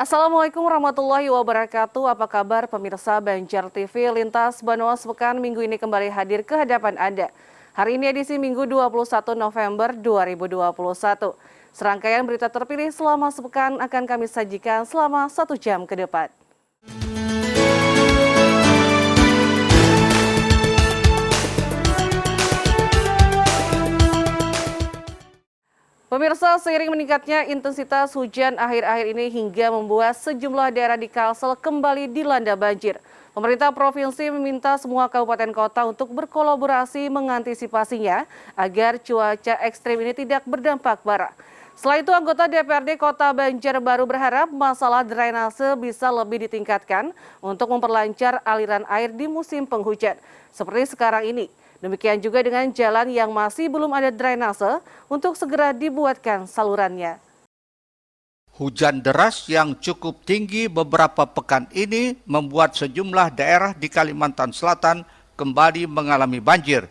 Assalamualaikum warahmatullahi wabarakatuh. Apa kabar pemirsa Banjar TV? Lintas Banoa Sepekan minggu ini kembali hadir ke hadapan Anda. Hari ini edisi Minggu 21 November 2021. Serangkaian berita terpilih selama sepekan akan kami sajikan selama 1 jam ke depan. Pemirsa, seiring meningkatnya intensitas hujan akhir-akhir ini hingga membuat sejumlah daerah di Kalsel kembali dilanda banjir. Pemerintah provinsi meminta semua kabupaten kota untuk berkolaborasi mengantisipasinya agar cuaca ekstrim ini tidak berdampak parah. Selain itu, anggota DPRD Kota Banjarbaru berharap masalah drainase bisa lebih ditingkatkan untuk memperlancar aliran air di musim penghujan, seperti sekarang ini. Demikian juga dengan jalan yang masih belum ada drainase untuk segera dibuatkan salurannya. Hujan deras yang cukup tinggi beberapa pekan ini membuat sejumlah daerah di Kalimantan Selatan kembali mengalami banjir,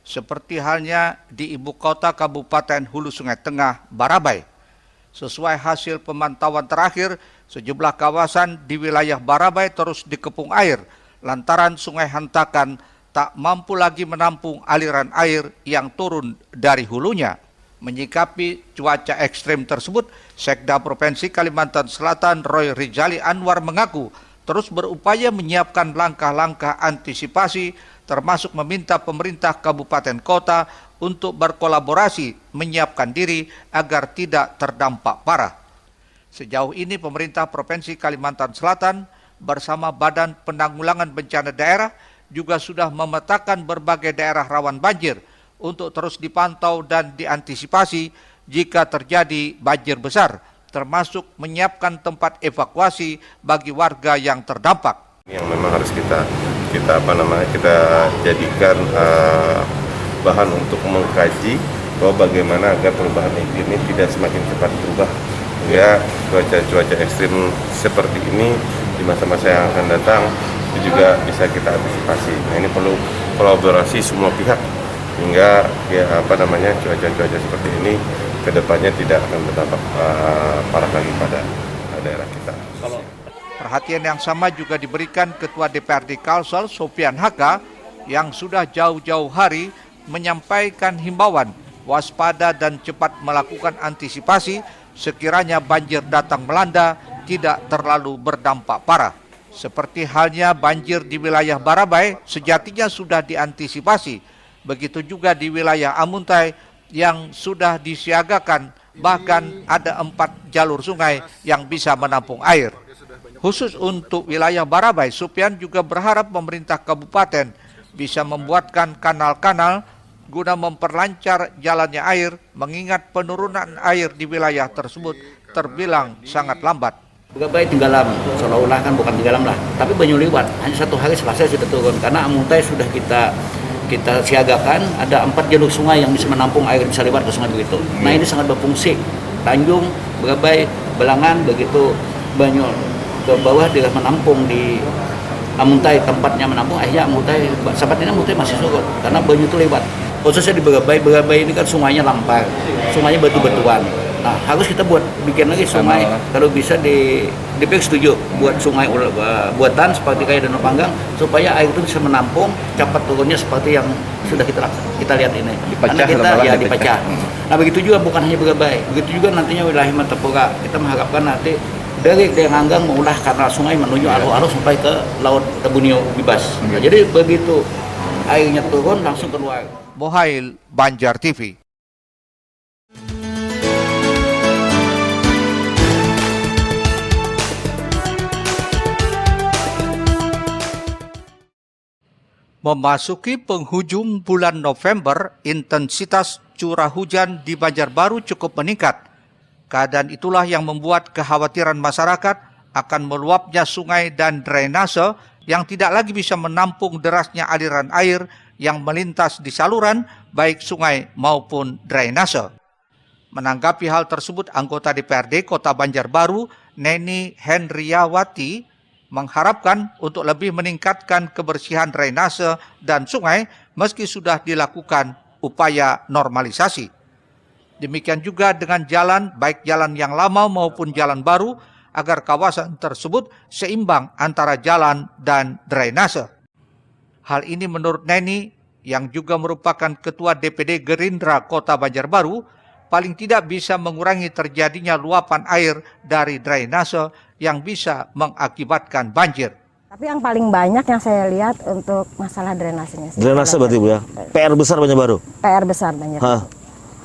seperti halnya di ibu kota Kabupaten Hulu Sungai Tengah, Barabai. Sesuai hasil pemantauan terakhir, sejumlah kawasan di wilayah Barabai terus dikepung air lantaran Sungai Hantakan tak mampu lagi menampung aliran air yang turun dari hulunya. Menyikapi cuaca ekstrim tersebut, Sekda Provinsi Kalimantan Selatan Roy Rizali Anwar mengaku terus berupaya menyiapkan langkah-langkah antisipasi termasuk meminta pemerintah kabupaten kota untuk berkolaborasi menyiapkan diri agar tidak terdampak parah. Sejauh ini pemerintah Provinsi Kalimantan Selatan bersama Badan Penanggulangan Bencana Daerah juga sudah memetakan berbagai daerah rawan banjir untuk terus dipantau dan diantisipasi jika terjadi banjir besar, termasuk menyiapkan tempat evakuasi bagi warga yang terdampak. Yang memang harus kita jadikan bahan untuk mengkaji bahwa bagaimana agar perubahan iklim ini tidak semakin cepat berubah, sehingga cuaca ekstrim seperti ini di masa-masa yang akan datang itu juga bisa kita antisipasi. Nah, ini perlu kolaborasi semua pihak hingga cuaca-cuaca seperti ini kedepannya tidak akan berdampak parah lagi pada daerah kita. Perhatian yang sama juga diberikan Ketua DPRD Kalsel Sofian Haka yang sudah jauh-jauh hari menyampaikan himbauan waspada dan cepat melakukan antisipasi sekiranya banjir datang melanda tidak terlalu berdampak parah. Seperti halnya banjir di wilayah Barabai sejatinya sudah diantisipasi. Begitu juga di wilayah Amuntai yang sudah disiagakan, bahkan ada 4 jalur sungai yang bisa menampung air. Khusus untuk wilayah Barabai, Supian juga berharap pemerintah kabupaten bisa membuatkan kanal-kanal guna memperlancar jalannya air, mengingat penurunan air di wilayah tersebut terbilang sangat lambat. Barabai tenggelam, seolah-olah kan bukan tenggelam lah, tapi banyu liwat, hanya 1 hari Selasa sudah turun, karena Amuntai sudah kita siagakan, ada 4 jalur sungai yang bisa menampung air, bisa lewat ke sungai begitu. Nah, ini sangat berfungsi, Tanjung, Barabai, Belangan, begitu banyu ke bawah dia menampung di Amuntai, tempatnya menampung, akhirnya Amuntai, saat ini Amuntai masih surut, karena banyu itu lewat. Khususnya di Barabai ini kan sungainya lampar, sungainya batu-batuan. Nah, harus kita bikin lagi sungai, kalau bisa DPR setuju buat sungai buatan seperti kayak Danau Panggang supaya air itu bisa menampung cepat turunnya seperti yang sudah kita lihat ini. Dipecah. Nah, begitu juga bukan hanya Barabai, begitu juga nantinya wilayah Martapura. Kita mengharapkan nanti dari Dayanganggang mengulah kanal sungai menuju arus sampai ke Laut Tabunio bebas. Nah, jadi begitu airnya turun langsung keluar. Mohail, Banjar TV. Memasuki penghujung bulan November, intensitas curah hujan di Banjarbaru cukup meningkat. Keadaan itulah yang membuat kekhawatiran masyarakat akan meluapnya sungai dan drainase yang tidak lagi bisa menampung derasnya aliran air yang melintas di saluran baik sungai maupun drainase. Menanggapi hal tersebut, anggota DPRD Kota Banjarbaru, Neni Hendriawati, mengharapkan untuk lebih meningkatkan kebersihan drainase dan sungai meski sudah dilakukan upaya normalisasi. Demikian juga dengan jalan, baik jalan yang lama maupun jalan baru, agar kawasan tersebut seimbang antara jalan dan drainase. Hal ini menurut Neni, yang juga merupakan Ketua DPD Gerindra Kota Banjarbaru, paling tidak bisa mengurangi terjadinya luapan air dari drainase yang bisa mengakibatkan banjir. Tapi yang paling banyak yang saya lihat untuk masalah drainasenya. Drainase berarti Bu ya? PR besar Banjarbaru? PR besar Banjarbaru. Hah.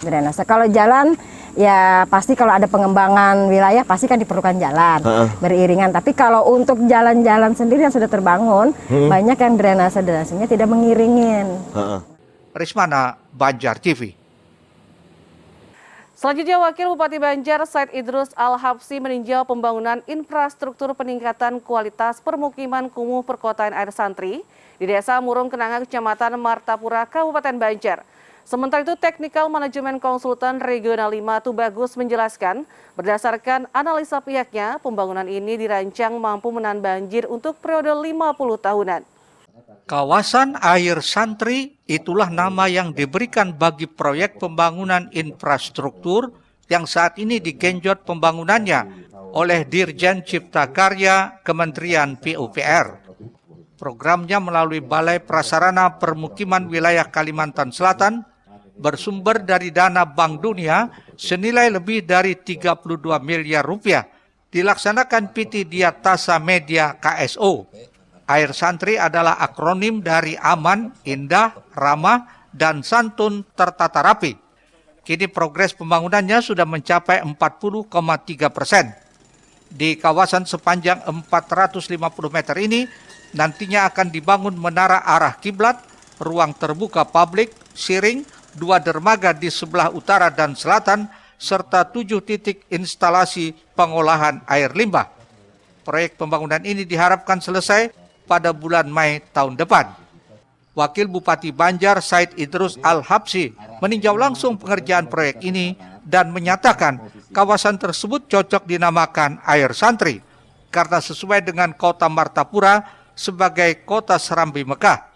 Drainase. Kalau jalan, ya pasti kalau ada pengembangan wilayah pasti kan diperlukan jalan beriringan. Tapi kalau untuk jalan-jalan sendiri yang sudah terbangun, banyak yang drainasenya tidak mengiringin. Rismana, Banjar TV. Selanjutnya, Wakil Bupati Banjar Said Idrus Al-Habsyi meninjau pembangunan infrastruktur peningkatan kualitas permukiman kumuh perkotaan air santri di Desa Murung Kenanga, Kecamatan Martapura, Kabupaten Banjar. Sementara itu, Technical Management Konsultan Regional 5 Tubagus menjelaskan, berdasarkan analisa pihaknya, pembangunan ini dirancang mampu menahan banjir untuk periode 50 tahunan. Kawasan air santri itulah nama yang diberikan bagi proyek pembangunan infrastruktur yang saat ini digenjot pembangunannya oleh Dirjen Cipta Karya Kementerian PUPR. Programnya melalui Balai Prasarana Permukiman Wilayah Kalimantan Selatan bersumber dari dana Bank Dunia senilai lebih dari 32 miliar rupiah, dilaksanakan PT Diatasa Media KSO. Air santri adalah akronim dari aman, indah, ramah, dan santun tertata rapi. Kini progres pembangunannya sudah mencapai 40,3%. Di kawasan sepanjang 450 meter ini, nantinya akan dibangun menara arah kiblat, ruang terbuka publik, siring, 2 dermaga di sebelah utara dan selatan, serta 7 titik instalasi pengolahan air limbah. Proyek pembangunan ini diharapkan selesai pada bulan Mei tahun depan. Wakil Bupati Banjar Said Idrus Al-Habsyi meninjau langsung pengerjaan proyek ini dan menyatakan kawasan tersebut cocok dinamakan air santri karena sesuai dengan kota Martapura sebagai kota Serambi Mekah.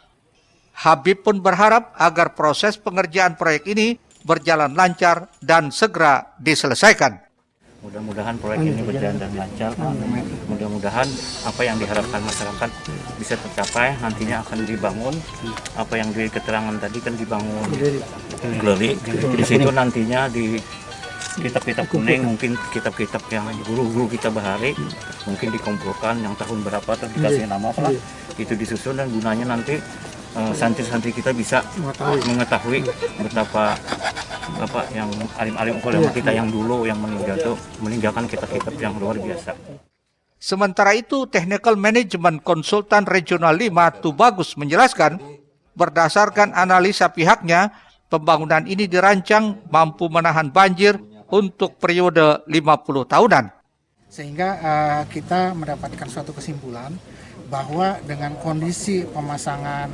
Habib pun berharap agar proses pengerjaan proyek ini berjalan lancar dan segera diselesaikan. Mudah-mudahan proyek ini berjalan dan lancar. Mudah-mudahan apa yang diharapkan masyarakat bisa tercapai. Nantinya akan dibangun apa yang di keterangan tadi kan dibangun geli. Di situ nantinya di kitab-kitab kuning, mungkin kitab-kitab yang guru-guru kita bahari mungkin dikumpulkan yang tahun berapa atau dikasih nama apa itu disusun, dan gunanya nanti santri-santri kita bisa mengetahui betapa apa yang alim-alim ulama kita yang dulu yang meninggalkan kitab-kitab yang luar biasa. Sementara itu, Technical Management Konsultan Regional 5 Tubagus menjelaskan, berdasarkan analisa pihaknya, pembangunan ini dirancang mampu menahan banjir untuk periode 50 tahunan. Sehingga kita mendapatkan suatu kesimpulan bahwa dengan kondisi pemasangan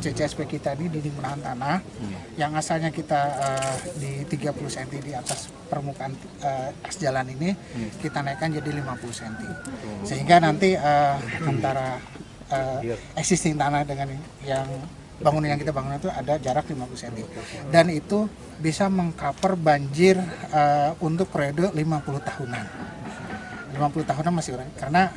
CCSP kita ini di menahan tanah yang asalnya kita di 30 cm di atas permukaan as jalan ini, kita naikkan jadi 50 cm. Sehingga nanti antara existing tanah dengan yang bangunan yang kita bangun itu ada jarak 50 cm. Dan itu bisa mengcover banjir untuk periode 50 tahunan. 50 tahunan masih kurang, karena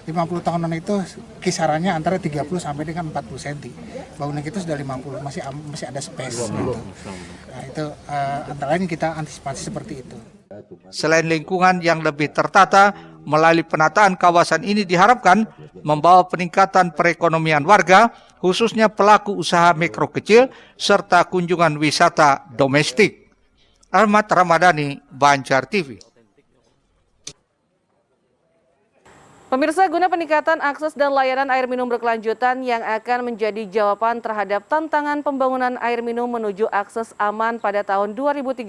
50 tahunan itu kisarannya antara 30 sampai dengan 40 cm. Bangunan kita sudah 50, masih ada space. Gitu. Nah, itu antara lain kita antisipasi seperti itu. Selain lingkungan yang lebih tertata, melalui penataan kawasan ini diharapkan membawa peningkatan perekonomian warga, khususnya pelaku usaha mikro kecil, serta kunjungan wisata domestik. Ahmad Ramadhani, Banjar TV. Pemirsa, guna peningkatan akses dan layanan air minum berkelanjutan yang akan menjadi jawaban terhadap tantangan pembangunan air minum menuju akses aman pada tahun 2030,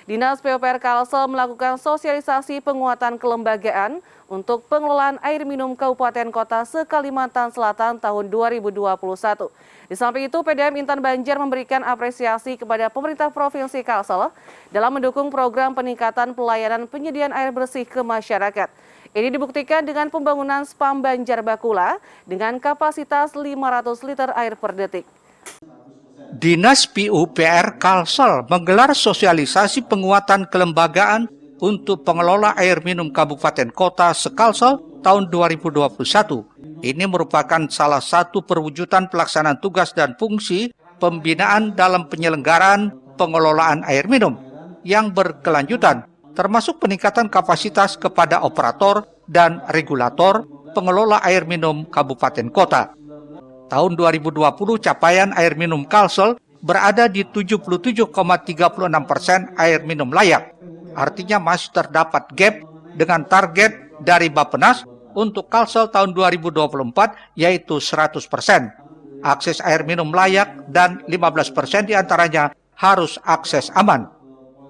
Dinas PUPR Kalsel melakukan sosialisasi penguatan kelembagaan untuk pengelolaan air minum Kabupaten Kota se-Kalimantan Selatan tahun 2021. Di samping itu, PDAM Intan Banjar memberikan apresiasi kepada pemerintah Provinsi Kalsel dalam mendukung program peningkatan pelayanan penyediaan air bersih ke masyarakat. Ini dibuktikan dengan pembangunan SPAM Banjar Bakula dengan kapasitas 500 liter air per detik. Dinas PUPR Kalsel menggelar sosialisasi penguatan kelembagaan untuk pengelola air minum Kabupaten Kota Sekalsel tahun 2021. Ini merupakan salah satu perwujudan pelaksanaan tugas dan fungsi pembinaan dalam penyelenggaraan pengelolaan air minum yang berkelanjutan, termasuk peningkatan kapasitas kepada operator dan regulator pengelola air minum Kabupaten Kota. Tahun 2020 capaian air minum Kalsel berada di 77,36% air minum layak. Artinya masih terdapat gap dengan target dari Bappenas untuk Kalsel tahun 2024 yaitu 100%. Akses air minum layak dan 15% diantaranya harus akses aman.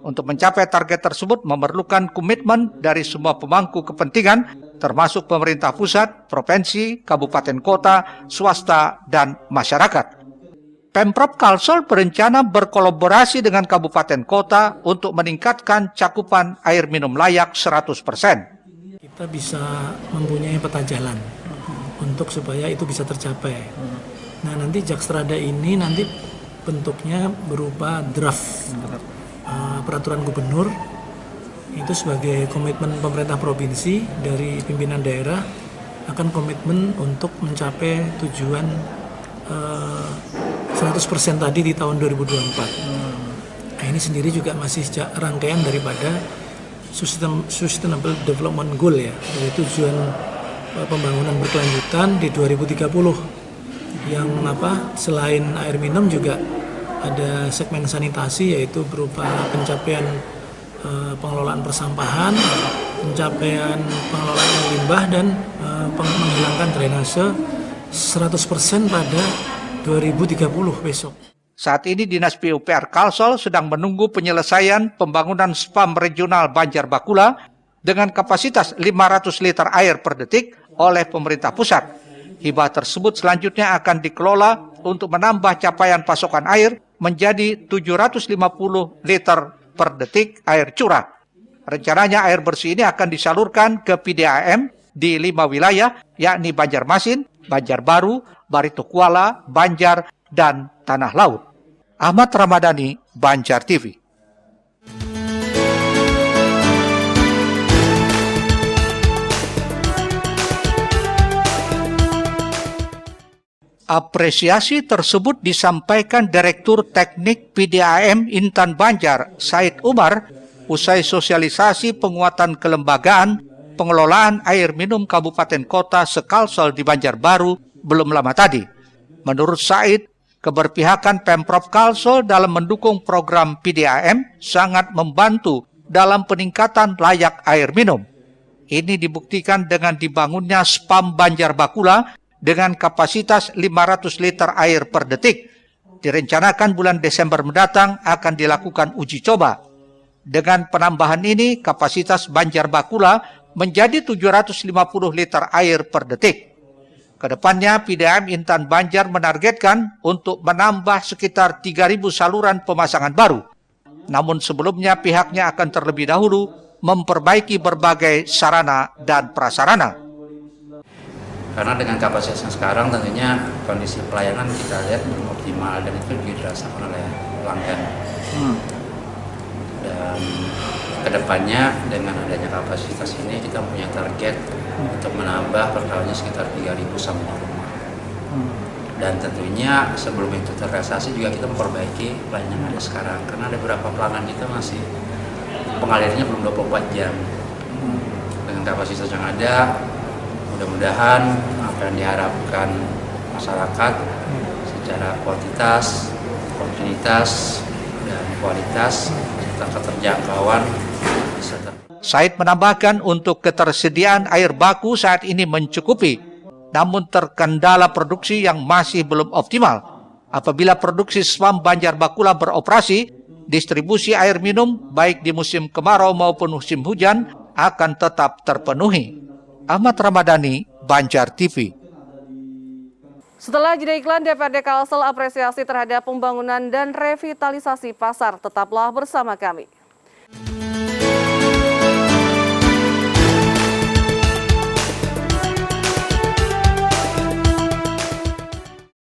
Untuk mencapai target tersebut memerlukan komitmen dari semua pemangku kepentingan termasuk pemerintah pusat, provinsi, kabupaten kota, swasta, dan masyarakat. Pemprov Kalsel berencana berkolaborasi dengan kabupaten kota untuk meningkatkan cakupan air minum layak 100%. Kita bisa mempunyai peta jalan untuk supaya itu bisa tercapai. Nah, nanti Jakstrada ini nanti bentuknya berupa draft peraturan gubernur, itu sebagai komitmen pemerintah provinsi dari pimpinan daerah akan komitmen untuk mencapai tujuan 100% tadi di tahun 2024. Nah, ini sendiri juga masih rangkaian daripada Sustainable Development Goal ya, dari tujuan pembangunan berkelanjutan di 2030 yang selain air minum juga ada segmen sanitasi yaitu berupa pencapaian pengelolaan persampahan, pencapaian pengelolaan air limbah dan menghilangkan drainase 100% pada 2030 besok. Saat ini Dinas PUPR Kalsel sedang menunggu penyelesaian pembangunan spam regional Banjar Bakula dengan kapasitas 500 liter air per detik oleh pemerintah pusat. Hibah tersebut selanjutnya akan dikelola untuk menambah capaian pasokan air menjadi 750 liter per detik air curah. Rencananya air bersih ini akan disalurkan ke PDAM di 5 wilayah, yakni Banjarmasin, Banjarbaru, Barito Kuala, Banjar, dan Tanah Laut. Ahmad Ramadhani, Banjar TV. Apresiasi tersebut disampaikan Direktur Teknik PDAM Intan Banjar, Said Umar, usai sosialisasi penguatan kelembagaan pengelolaan air minum Kabupaten Kota Sekalsel di Banjarbaru belum lama tadi. Menurut Said, keberpihakan Pemprov Kalsel dalam mendukung program PDAM sangat membantu dalam peningkatan layak air minum. Ini dibuktikan dengan dibangunnya spam Banjar Bakula dengan kapasitas 500 liter air per detik. Direncanakan bulan Desember mendatang akan dilakukan uji coba. Dengan penambahan ini, kapasitas Banjar Bakula menjadi 750 liter air per detik. Kedepannya, PDAM Intan Banjar menargetkan untuk menambah sekitar 3.000 saluran pemasangan baru. Namun sebelumnya pihaknya akan terlebih dahulu memperbaiki berbagai sarana dan prasarana. Karena dengan kapasitas yang sekarang tentunya kondisi pelayanan kita lihat belum optimal dan itu juga dirasakan oleh pelanggan. Dan kedepannya dengan adanya kapasitas ini kita punya target untuk menambah per tahunnya sekitar 3.000 sambungan rumah. Dan tentunya sebelum itu terrealisasi juga kita memperbaiki pelayanan yang ada sekarang karena ada beberapa pelanggan kita masih pengalirnya belum 24 jam. Dengan kapasitas yang ada, mudah-mudahan apa yang diharapkan masyarakat secara kuantitas, kontinuitas, dan kualitas serta keterjangkauan bisa Said menambahkan untuk ketersediaan air baku saat ini mencukupi, namun terkendala produksi yang masih belum optimal. Apabila produksi spam Banjar Bakula beroperasi, distribusi air minum baik di musim kemarau maupun musim hujan akan tetap terpenuhi. Ahmad Ramadhani, Banjar TV. Setelah jeda iklan, DPRD Kalsel apresiasi terhadap pembangunan dan revitalisasi pasar. Tetaplah bersama kami.